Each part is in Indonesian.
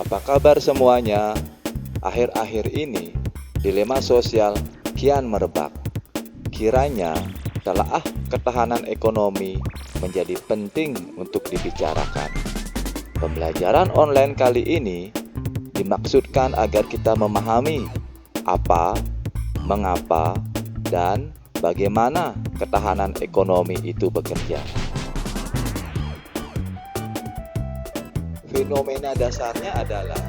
Apa kabar semuanya? Akhir-akhir ini, dilema sosial kian merebak. Kiranya, telah ketahanan ekonomi menjadi penting untuk dibicarakan. Pembelajaran online kali ini dimaksudkan agar kita memahami apa, mengapa, dan bagaimana ketahanan ekonomi itu bekerja. Fenomena dasarnya adalah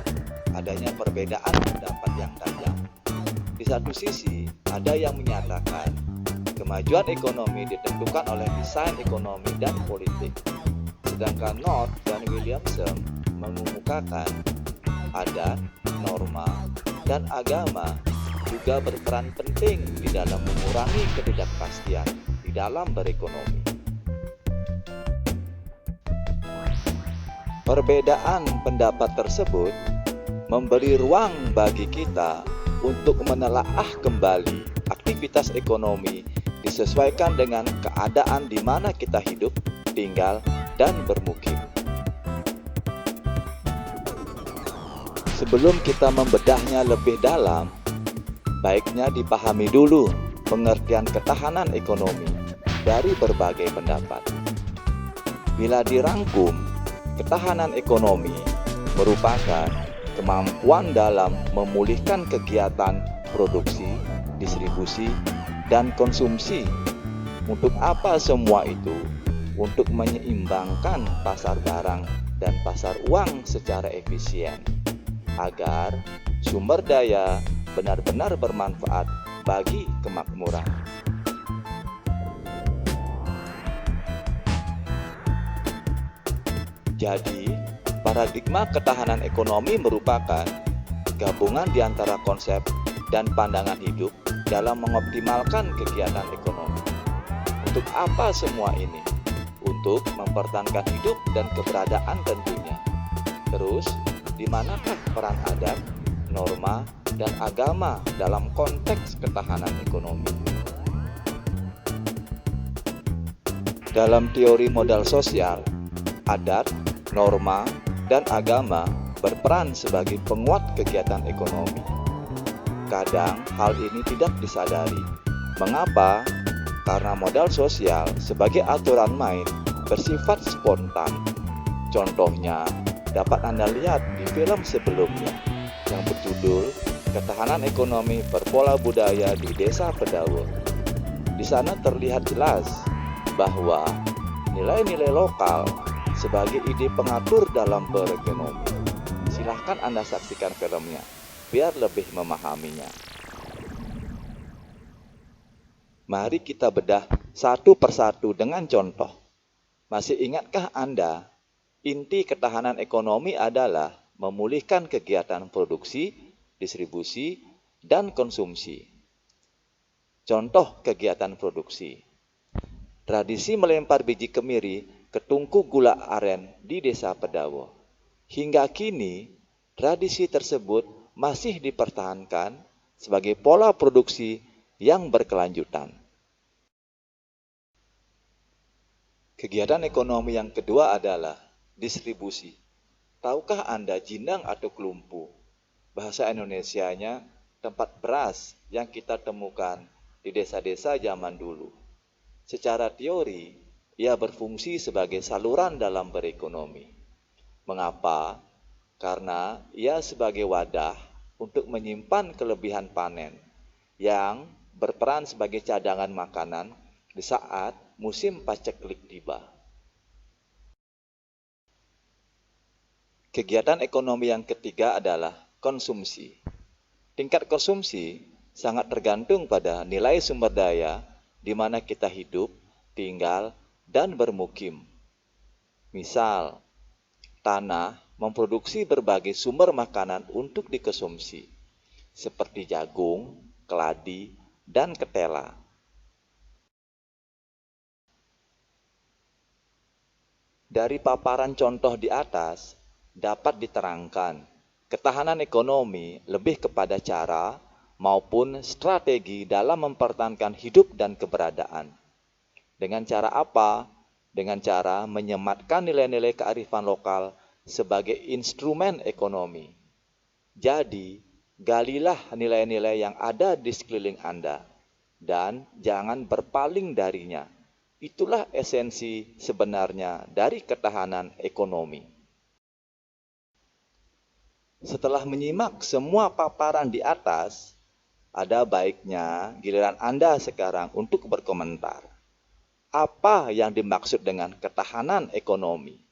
adanya perbedaan pendapat yang tajam. Di satu sisi, ada yang menyatakan kemajuan ekonomi ditentukan oleh desain ekonomi dan politik. Sedangkan North dan Williamson mengemukakan adat, norma, dan agama juga berperan penting di dalam mengurangi ketidakpastian di dalam berekonomi. Perbedaan pendapat tersebut memberi ruang bagi kita untuk menelaah kembali aktivitas ekonomi disesuaikan dengan keadaan di mana kita hidup, tinggal, dan bermukim. Sebelum kita membedahnya lebih dalam, baiknya dipahami dulu pengertian ketahanan ekonomi dari berbagai pendapat. Bila dirangkum, ketahanan ekonomi merupakan kemampuan dalam memulihkan kegiatan produksi, distribusi, dan konsumsi. Untuk apa semua itu? Untuk menyeimbangkan pasar barang dan pasar uang secara efisien, agar sumber daya benar-benar bermanfaat bagi kemakmuran. Jadi, paradigma ketahanan ekonomi merupakan gabungan di antara konsep dan pandangan hidup dalam mengoptimalkan kegiatan ekonomi. Untuk apa semua ini? Untuk mempertahankan hidup dan keberadaan tentunya. Terus, di manakah peran adat, norma, dan agama dalam konteks ketahanan ekonomi? Dalam teori modal sosial, adat, norma, dan agama berperan sebagai penguat kegiatan ekonomi. Kadang hal ini tidak disadari. Mengapa? Karena modal sosial sebagai aturan main bersifat spontan. Contohnya dapat Anda lihat di film sebelumnya yang berjudul Ketahanan Ekonomi Berpola Budaya di Desa Pedawo. Di sana terlihat jelas bahwa nilai-nilai lokal sebagai ide pengatur dalam berekonomi. Silahkan Anda saksikan filmnya, biar lebih memahaminya. Mari kita bedah satu persatu dengan contoh. Masih ingatkah Anda, inti ketahanan ekonomi adalah memulihkan kegiatan produksi, distribusi, dan konsumsi. Contoh kegiatan produksi. Tradisi melempar biji kemiri ke tungku gula aren di Desa Pedawo. Hingga kini, tradisi tersebut masih dipertahankan sebagai pola produksi yang berkelanjutan. Kegiatan ekonomi yang kedua adalah distribusi. Tahukah Anda jinang atau kelumpu? Bahasa Indonesianya tempat beras yang kita temukan di desa-desa zaman dulu. Secara teori, ia berfungsi sebagai saluran dalam berekonomi. Mengapa? Karena ia sebagai wadah untuk menyimpan kelebihan panen yang berperan sebagai cadangan makanan di saat musim paceklik tiba. Kegiatan ekonomi yang ketiga adalah konsumsi. Tingkat konsumsi sangat tergantung pada nilai sumber daya di mana kita hidup, tinggal, dan bermukim. Misal, tanah memproduksi berbagai sumber makanan untuk dikonsumsi, seperti jagung, keladi, dan ketela. Dari paparan contoh di atas, dapat diterangkan, ketahanan ekonomi lebih kepada cara maupun strategi dalam mempertahankan hidup dan keberadaan. Dengan cara apa? Dengan cara menyematkan nilai-nilai kearifan lokal sebagai instrumen ekonomi. Jadi, galilah nilai-nilai yang ada di sekeliling Anda dan jangan berpaling darinya. Itulah esensi sebenarnya dari ketahanan ekonomi. Setelah menyimak semua paparan di atas, ada baiknya giliran Anda sekarang untuk berkomentar. Apa yang dimaksud dengan ketahanan ekonomi?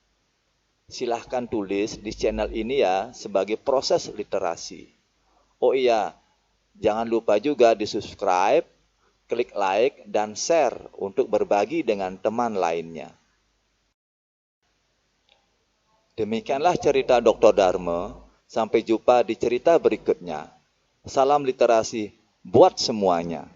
Silahkan tulis di channel ini ya sebagai proses literasi. Oh iya, jangan lupa juga di subscribe, klik like, dan share untuk berbagi dengan teman lainnya. Demikianlah cerita Dr. Dharma. Sampai jumpa di cerita berikutnya. Salam literasi buat semuanya.